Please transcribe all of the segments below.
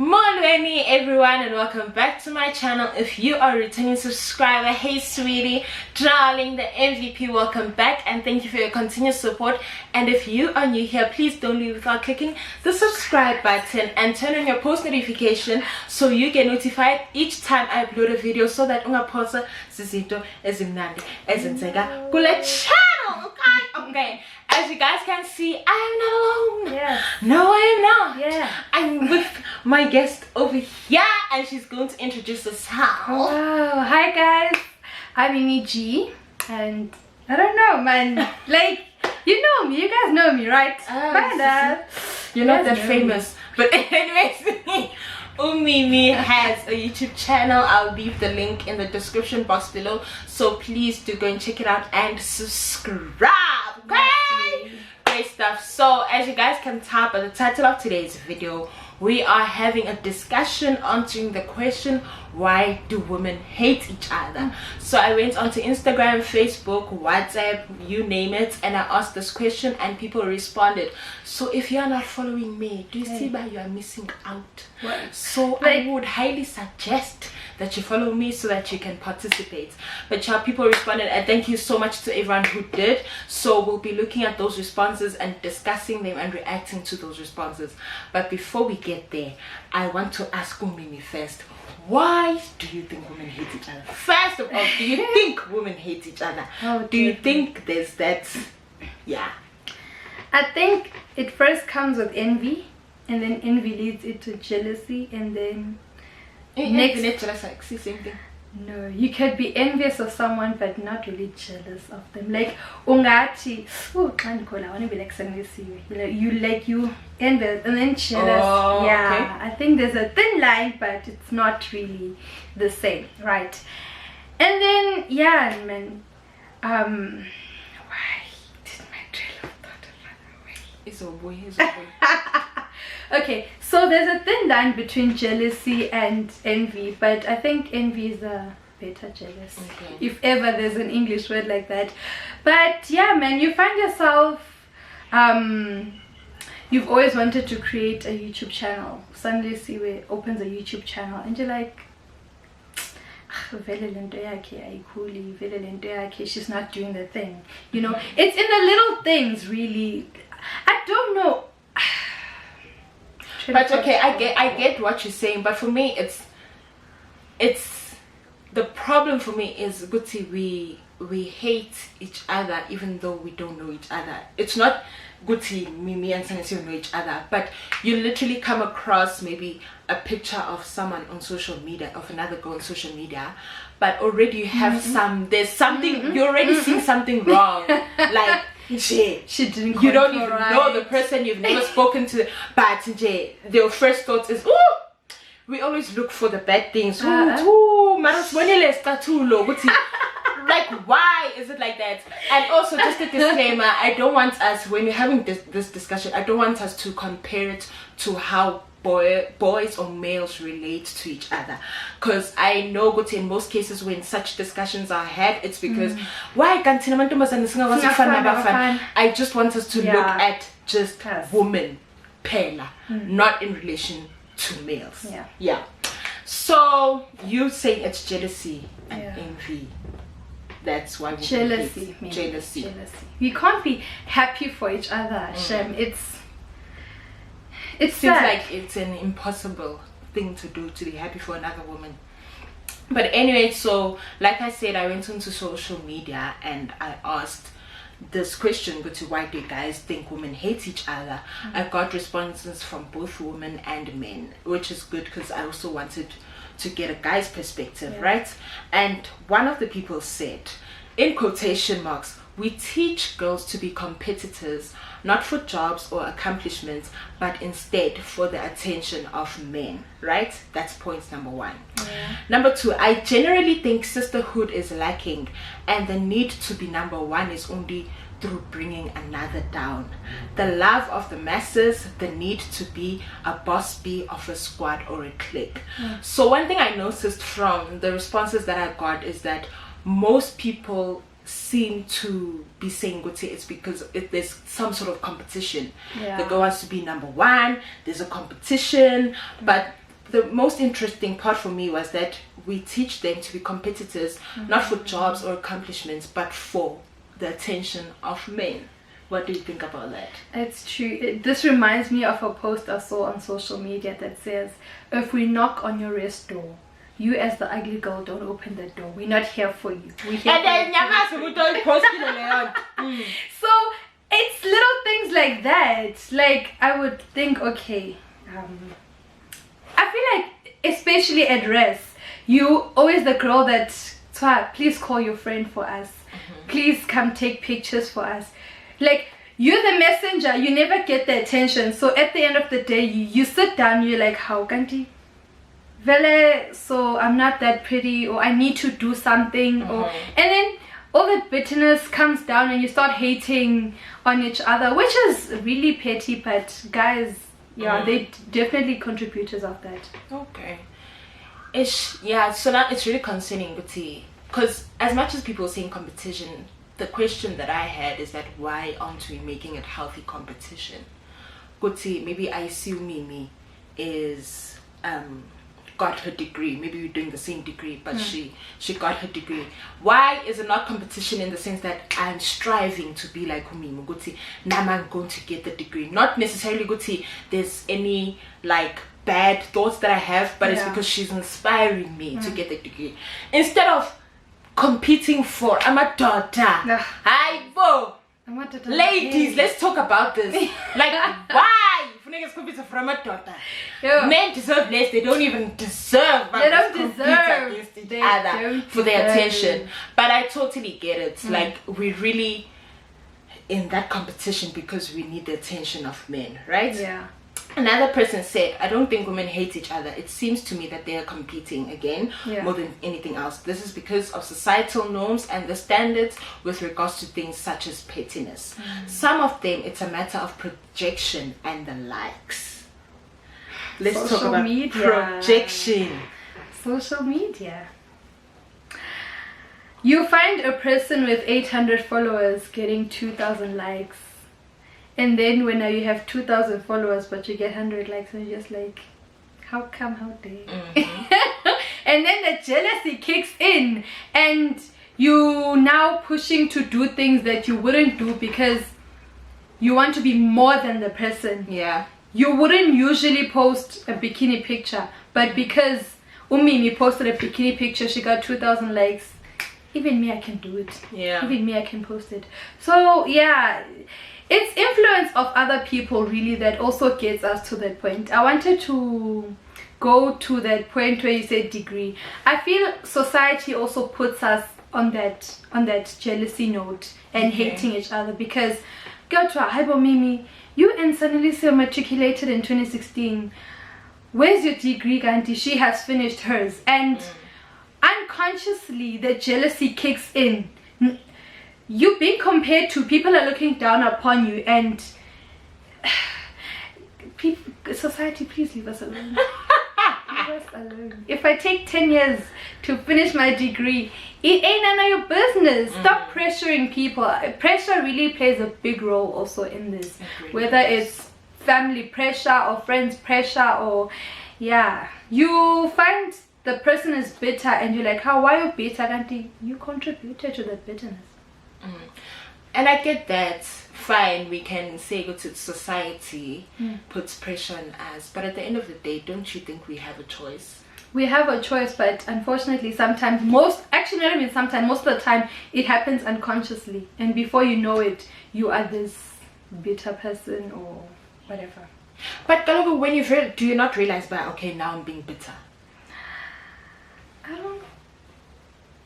Molweni everyone, and welcome back to my channel. If you are a returning subscriber, hey sweetie, darling, the MVP, welcome back and thank you for your continued support. And if you are new here, please don't leave without clicking the subscribe button and turn on your post notification so you get notified each time I upload a video, so that ungaphosa sizinto ezimnandi ezenzeka kule channel. Okay, as you guys can see, I am not alone. Yes. No, I am not. Yeah. I'm with my guest over here and she's going to introduce herself. Oh, hi guys. I'm Mimmy G, and I don't know, man. Like, you know me. You guys know me, right? You're not that famous. But anyways, Mimmy has a YouTube channel. I'll leave the link in the description box below. So please do go and check it out and subscribe. Okay? Great stuff. So as you guys can tell by the title of today's video, we are having a discussion answering the question, why do women hate each other? So I went onto Instagram, Facebook, WhatsApp, you name it, and I asked this question and people responded. So if you are not following me, do you see why you are missing out? What? So I would highly suggest that you follow me so that you can participate. But yeah, people responded, and thank you so much to everyone who did. So we'll be looking at those responses and discussing them and reacting to those responses. But before we get there, I want to ask Mimmy first, why do you think women hate each other? First of all, do you think women hate each other? Do you think there's that? Yeah, I think it first comes with envy, and then envy leads into jealousy, and then same thing. No, you could be envious of someone but not really jealous of them. Like ungati, oh, I want to be like SANELISIWE. You envious and then jealous. Oh, yeah, okay. I think there's a thin line, but it's not really the same, right? And then yeah, man, why did my trail of thought run away? It's a boy. It's a boy. Okay, so there's a thin line between jealousy and envy, but I think envy is a better jealous, if ever there's an English word like that. But yeah, man, you find yourself, you've always wanted to create a YouTube channel. SANELISIWE opens a YouTube channel and you're like, she's not doing the thing, you know. It's in the little things, really. I don't know. But okay, I get what you're saying, but for me it's the problem for me is Guti, we hate each other even though we don't know each other. It's not Guti, Mimmy and SANELISIWE know each other, but you literally come across maybe a picture of someone on social media, of another girl on social media, but already you have there's something, you're already seeing something wrong. Like she didn't, you don't even know the person, you've never spoken to, but their first thought is, oh, we always look for the bad things. Like, why is it like that? And also, just a disclaimer, I don't want us, when we're having this discussion, I don't want us to compare it to how boys or males relate to each other, because I know in most cases when such discussions are had, it's because why can't I just want us to look at just women pela, not in relation to males. Yeah. So you say it's jealousy and envy. That's why we jealousy. We can't be happy for each other. Shem, it seems like it's an impossible thing to do, to be happy for another woman. But anyway, so like I said, I went onto social media and I asked this question, but why do you guys think women hate each other? I got responses from both women and men, which is good because I also wanted to get a guy's perspective, right? And one of the people said, in quotation marks, we teach girls to be competitors, not for jobs or accomplishments, but instead for the attention of men, right? That's point number one. Number two, I generally think sisterhood is lacking, and the need to be number one is only through bringing another down. The love of the masses, the need to be a boss bee of a squad or a clique. So one thing I noticed from the responses that I got is that most people seem to be saying it's because there's some sort of competition. The girl wants to be number one, there's a competition, but the most interesting part for me was that we teach them to be competitors, not for jobs or accomplishments, but for the attention of men. What do you think about that? It's true. This reminds me of a post I saw on social media that says, if we knock on your rest door, you as the ugly girl don't open the door. We're not here for you. We're here for you. So it's little things like that. Like, I would think, okay, I feel like, especially at rest, you always the girl that, please call your friend for us. Please come take pictures for us. Like, you're the messenger, you never get the attention. So at the end of the day, you sit down, you're like, how kanti? Vele, so I'm not that pretty, or I need to do something, or and then all that bitterness comes down and you start hating on each other, which is really petty, but guys, yeah, they definitely contributors of that. Okay. So now it's really concerning, because as much as people are saying competition, the question that I had is that why aren't we making it healthy competition? Maybe I see Mimi is got her degree. Maybe we're doing the same degree, but she got her degree. Why is it not competition in the sense that I'm striving to be like Mimi? Now I'm going to get the degree. Not necessarily there's any like bad thoughts that I have, but it's because she's inspiring me to get the degree. Instead of competing for daughter. Ladies, let's talk about this. Like, why? Niggas compete for a daughter. Men deserve less. They don't even deserve. They don't deserve against each other for their attention. But I totally get it. Like, we're really in that competition because we need the attention of men, right? Yeah. Another person said, I don't think women hate each other. It seems to me that they are competing again more than anything else. This is because of societal norms and the standards with regards to things such as pettiness. Some of them, it's a matter of projection and the likes. Let's Social talk about media. Projection. Social media. You find a person with 800 followers getting 2,000 likes. And then when you have 2,000 followers but you get 100 likes, and you're just like, how come, how dare? And then the jealousy kicks in and you now pushing to do things that you wouldn't do because you want to be more than the person. Yeah. You wouldn't usually post a bikini picture, but because Mimi posted a bikini picture, she got 2,000 likes. Even me, I can do it. Yeah. Even me, I can post it. So yeah, it's influence of other people really that also gets us to that point. I wanted to go to that point where you said degree. I feel society also puts us on that jealousy note and hating each other, because go to Haibo Mimi, you and SANELISIWE matriculated in 2016. Where's your degree, Ganti? She has finished hers. And unconsciously the jealousy kicks in. You're being compared to, people are looking down upon you, and society, please leave us alone. Leave us alone. If I take 10 years to finish my degree, it ain't none of your business. Stop pressuring people. Pressure really plays a big role also in this, whether it's family pressure or friends pressure, or you find the person is bitter and you're like, why are you bitter? Auntie, you contributed to that bitterness. And I get that. Fine, we can say go to society puts pressure on us, but at the end of the day, don't you think we have a choice? We have a choice, but unfortunately sometimes, most of the time it happens unconsciously, and before you know it, you are this bitter person or whatever. But Kalogo, when do you not realize okay, now I'm being bitter? I don't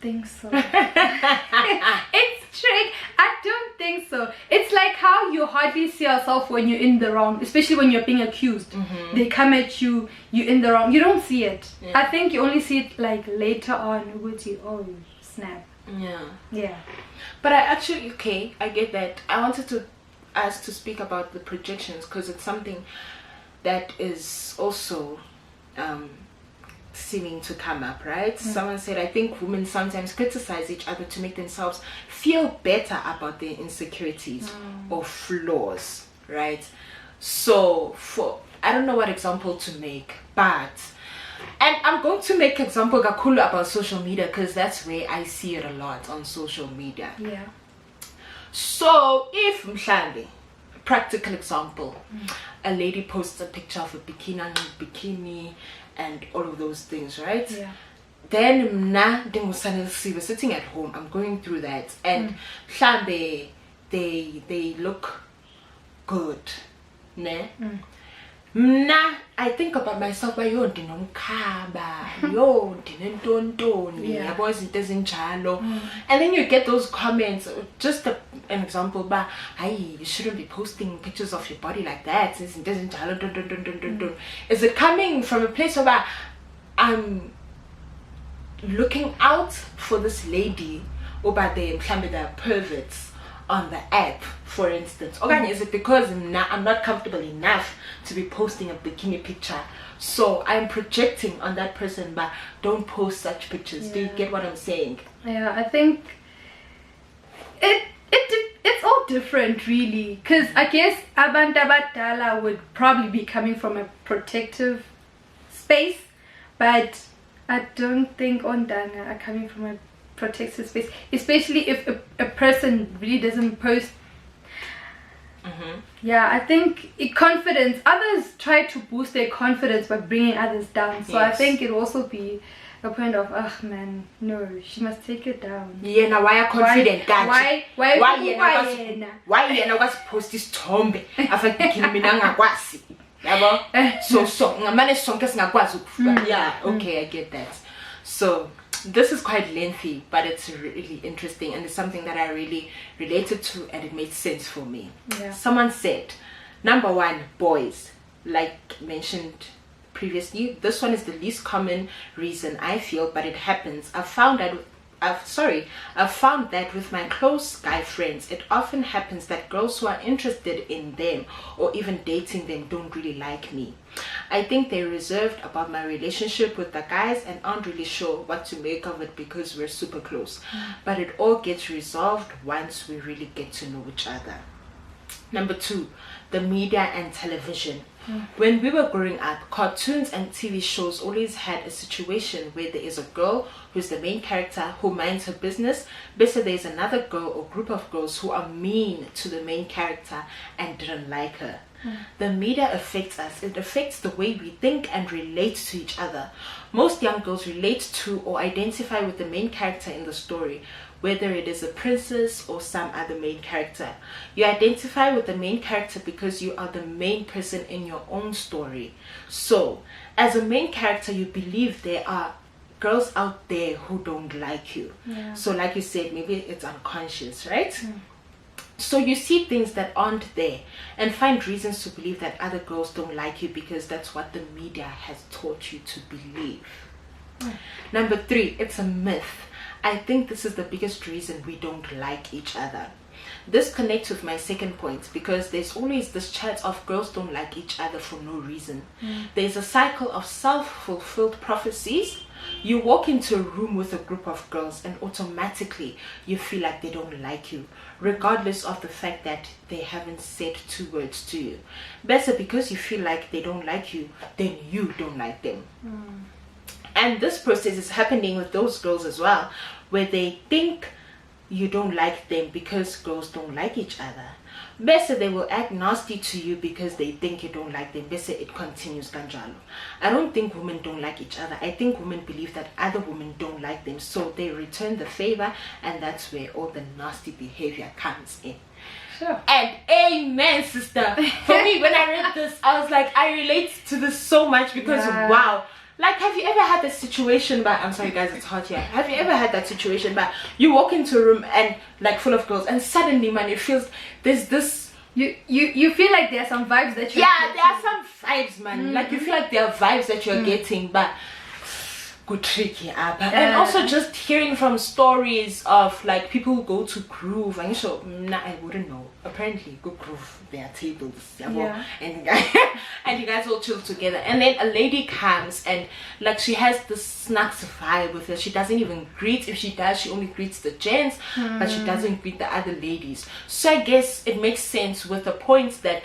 think so. It's trick. I don't think so. It's like how you hardly see yourself when you're in the wrong, especially when you're being accused. They come at you, you're in the wrong. You don't see it. I think you only see it like later on. Oh snap. Yeah. But I actually, I get that. I wanted to ask to speak about the projections, because it's something that is also seeming to come up, right? Someone said, I think women sometimes criticize each other to make themselves feel better about their insecurities or flaws, right? So I don't know what example to make, but And I'm going to make example kakhulu about social media because that's where I see it a lot on social media. Yeah. So if mhlambe, practical example, a lady posts a picture of a bikini and all of those things, right? Yeah. Then mna we're sitting at home, I'm going through that, and mhlambe they look good, ne? Mna, I think about myself, but yo ndinomkhaba, yo ndinentontoni, yabo izinto ezinjalo. And then you get those comments, just an example, but hey, you shouldn't be posting pictures of your body like that. Izinto ezinjalo. Is it coming from a place where I'm looking out for this lady, or by the perverts on the app, for instance? Or is it because I'm not comfortable enough to be posting a bikini picture, so I'm projecting on that person, but don't post such pictures? Do you get what I'm saying? Yeah, I think it's all different, really, because I guess abantu abadala would probably be coming from a protective space, but I don't think Ondanga are coming from a protective space, especially if a person really doesn't post. Yeah, I think confidence, others try to boost their confidence by bringing others down, so I think it also be a point of, man, no, she must take it down. Yeah, now why are confident? Why post this tombe after bikini mina ngakwazi, yabo? So ngamane sonke singakwazi ukufika. Yeah, okay, I get that. So this is quite lengthy, but it's really interesting, and it's something that I really related to, and it made sense for me. Yeah. Someone said, number one, boys, like mentioned previously, this one is the least common reason I feel, but it happens. I've found that with my close guy friends, it often happens that girls who are interested in them or even dating them don't really like me. I think they're reserved about my relationship with the guys and aren't really sure what to make of it because we're super close. But it all gets resolved once we really get to know each other. Number two, the media and television. When we were growing up, cartoons and TV shows always had a situation where there is a girl who's the main character who minds her business, but there's another girl or group of girls who are mean to the main character and didn't like her. The media affects us. It affects the way we think and relate to each other. Most young girls relate to or identify with the main character in the story, whether it is a princess or some other main character. You identify with the main character because you are the main person in your own story. So, as a main character, you believe there are girls out there who don't like you. Yeah. So like you said, maybe it's unconscious, right? So you see things that aren't there and find reasons to believe that other girls don't like you because that's what the media has taught you to believe. Number three, it's a myth. I think this is the biggest reason we don't like each other. This connects with my second point because there's always this chat of girls don't like each other for no reason. There's a cycle of self-fulfilled prophecies. You walk into a room with a group of girls and automatically you feel like they don't like you, regardless of the fact that they haven't said two words to you. Better because you feel like they don't like you, then you don't like them. And this process is happening with those girls as well, where they think you don't like them because girls don't like each other. Better they will act nasty to you because they think you don't like them. Better it continues kanjalo. I don't think women don't like each other. I think women believe that other women don't like them, so they return the favor, and that's where all the nasty behavior comes in. Sure. And amen, sister. For me, when I read this, I was like, I relate to this so much because wow. Like, have you ever had this situation, but I'm sorry guys, it's hot here. Have you ever had that situation, but you walk into a room and like full of girls and suddenly, man, it feels there's this you feel like there are some vibes that you're getting. There are some vibes, man. Like you feel like there are vibes that you're getting, but good tricky up. And also just hearing from stories of like people who go to groove, and so I wouldn't know. Apparently good groove, there are tables, and and you guys all chill together, and then a lady comes and like she has this snacks vibe with her. She doesn't even greet. If she does, she only greets the gents, but she doesn't greet the other ladies. So I guess it makes sense with the point that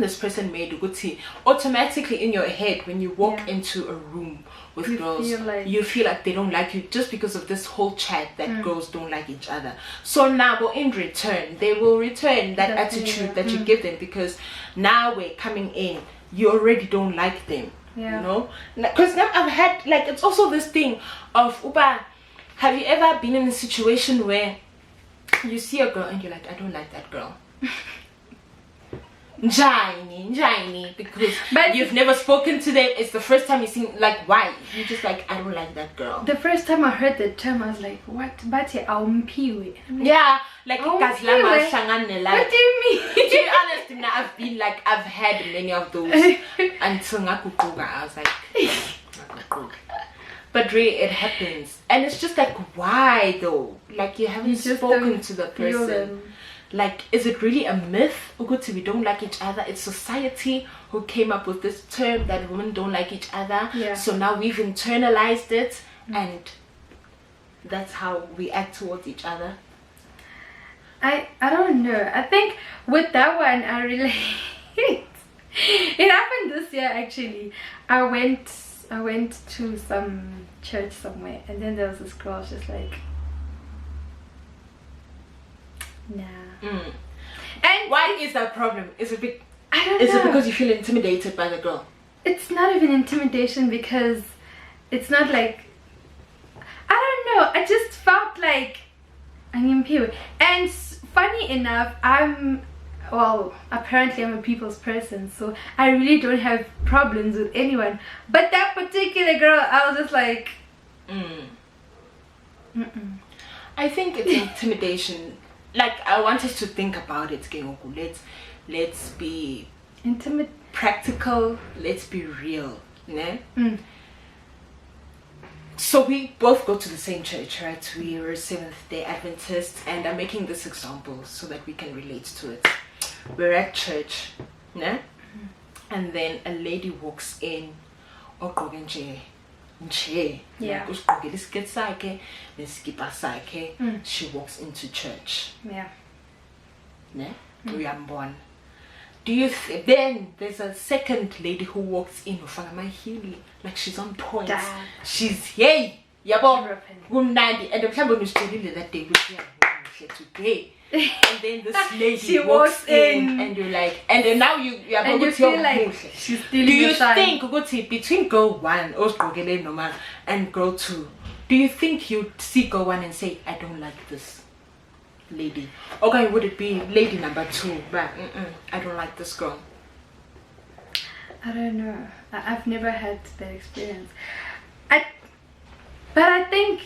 this person made ukuthi automatically in your head when you walk into a room with girls, you feel like they don't like you just because of this whole chat that girls don't like each other. So now in return they will return that attitude that you give them, because now we're coming in, you already don't like them. You know, because now I've had, like, it's also this thing of have you ever been in a situation where you see a girl and you're like, I don't like that girl. Njani, because you've never spoken to them. It's the first time you see, like, why? You're just like, I don't like that girl. The first time I heard the term, I was like, what? Yeah, like, what do you mean? To be honest, I've been like, I've had many of those until I was like, but really it happens, and it's just like, why though? Like, you haven't spoken to the person. Like, is it really a myth? We don't like each other. It's society who came up with this term that women don't like each other. So now we've internalized it, and that's how we act towards each other. I don't know. I think with that one, I relate. It happened this year actually. I went to some church somewhere, and then there was this girl just like, nah. And what is the problem? Is it I don't know. Is it because you feel intimidated by the girl? It's not even intimidation, because it's not like, I don't know, I just felt like I'm pure. And funny enough, apparently I'm a people's person, so I really don't have problems with anyone. But that particular girl, I was just like, I think it's intimidation. Like, I want us to think about it. Let's be practical. Let's be real. Ne? So we both go to the same church, right? We are Seventh-day Adventists, and I'm making this example so that we can relate to it. We're at church, ne? And then a lady walks in, she walks into church. Ne? Do you then there's a second lady who walks in like she's on point. She's hey, yabo, and that day today. And then this lady she walks in, and you're like, and then now you feel like she's stealing. Do you think between girl 1 and girl 2, do you think you'd see girl 1 and say, I don't like this lady? Okay, would it be lady number 2? But I don't like this girl. I don't know. I've never had that experience. But I think,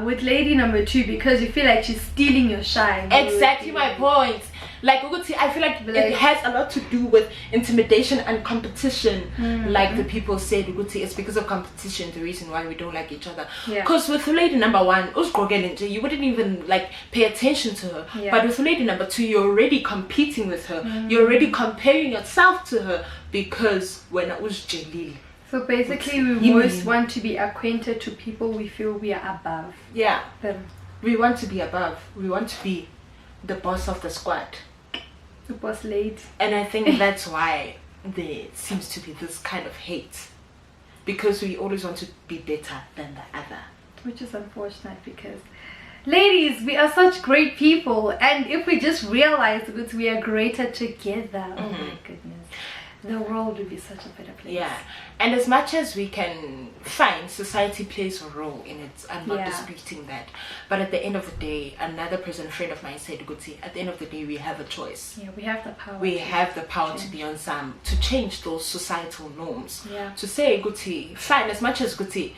with lady number 2, because you feel like she's stealing your shine. Exactly my point. Like, I feel like it has a lot to do with intimidation and competition. Like the people said, it's because of competition the reason why we don't like each other. Because with lady number 1, you wouldn't even like pay attention to her. But with lady number 2, you're already competing with her. You're already comparing yourself to her, because when I was Jalil. So basically, we most want to be acquainted to people we feel we are above. Yeah. We want to be above. We want to be the boss of the squad. The boss lady. And I think that's why there seems to be this kind of hate. Because we always want to be better than the other. Which is unfortunate, because ladies, we are such great people. And if we just realize that we are greater together, oh my goodness, the world would be such a better place. Yeah, and as much as we can find, society plays a role in it. I'm not disputing that. But at the end of the day, another person, friend of mine said, Guti, at the end of the day, we have a choice. Yeah, we have the power. We have the power to be on to change those societal norms. Yeah. To say, Guti, fine, as much as Guti,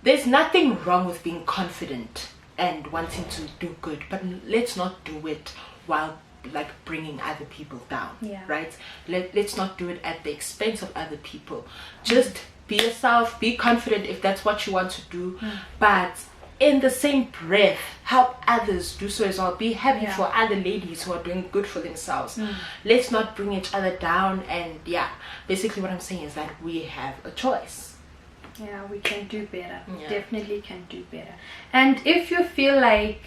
there's nothing wrong with being confident and wanting to do good, but let's not do it while like bringing other people down, right? Let's not do it at the expense of other people. Just be yourself, be confident if that's what you want to do, but in the same breath, help others do so as well. Be happy for other ladies who are doing good for themselves. Let's not bring each other down. And basically what I'm saying is that we have a choice. Yeah, we can do better. Definitely can do better. And if you feel like,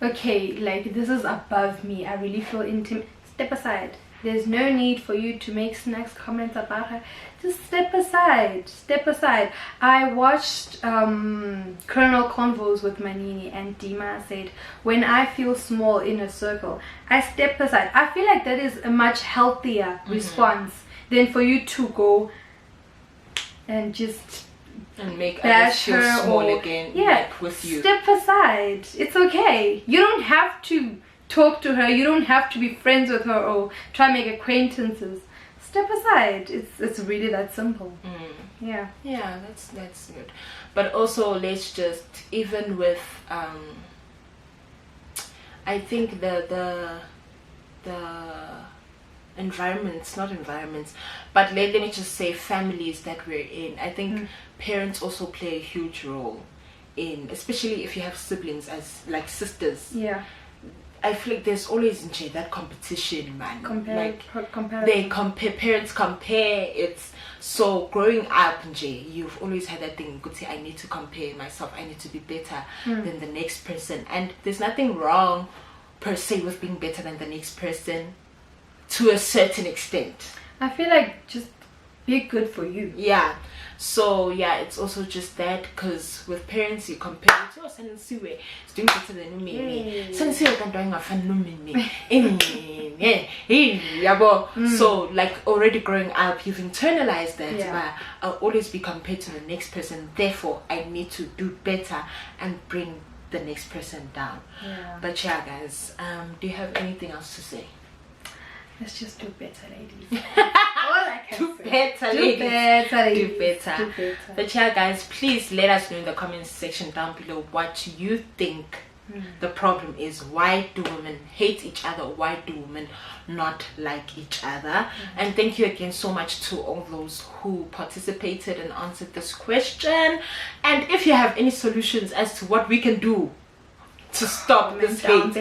okay, like this is above me, I really feel intimate, step aside. There's no need for you to make snacks comments about her. Just step aside. Step aside. I watched Colonel Convos with Manini, and Dima said, when I feel small in a circle, I step aside. I feel like that is a much healthier response than for you to go and just and make others feel small again, like with you. Step aside. It's okay. You don't have to talk to her. You don't have to be friends with her or try and make acquaintances. Step aside. It's really that simple. Yeah, that's good. But also, let's just, even with I think the environments, not environments, but let me just say families that we're in. I think parents also play a huge role in, especially if you have siblings as like sisters. Yeah, I feel like there's always that competition, man. Parents compare. It's so growing up, you've always had that thing, I need to compare myself, I need to be better than the next person. And there's nothing wrong per se with being better than the next person, to a certain extent. I feel like just be good for you. Yeah. So yeah, it's also just that, because with parents you compare it. Oh, SANELISIWE is doing better than me. SANELISIWE can doing a fun me. So like already growing up, you've internalized that. But I'll always be compared to the next person. Therefore, I need to do better and bring the next person down. But yeah, guys, do you have anything else to say? Let's just do better, ladies. All I can do say. Better, do better, ladies. Do better. But yeah, guys, please let us know in the comment section down below what you think the problem is. Why do women hate each other? Why do women not like each other? And thank you again so much to all those who participated and answered this question. And if you have any solutions as to what we can do to stop this hate,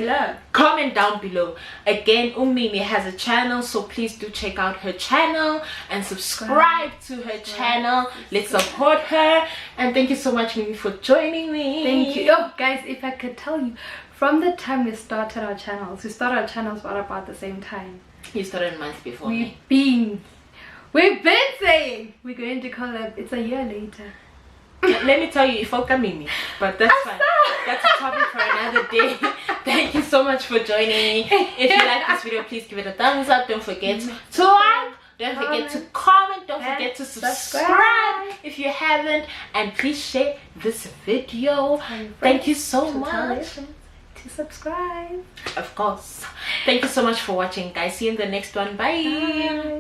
comment down below. Again, Mimmy has a channel, so please do check out her channel and subscribe to her channel. Let's support her. And thank you so much, Mimmy, for joining me. Thank you. Oh guys, if I could tell you, from the time we started our channels for about the same time. You started a month before me. We've been saying we're going to collab. It's a year later. Let me tell you, if I come in, but that's fine. That's a topic for another day. Thank you so much for joining me. If you like this video, please give it a thumbs up. Don't forget to like, don't forget to comment, don't forget to subscribe if you haven't, and please share this video. Thank you so much. To subscribe, of course. Thank you so much for watching, guys. See you in the next one. Bye.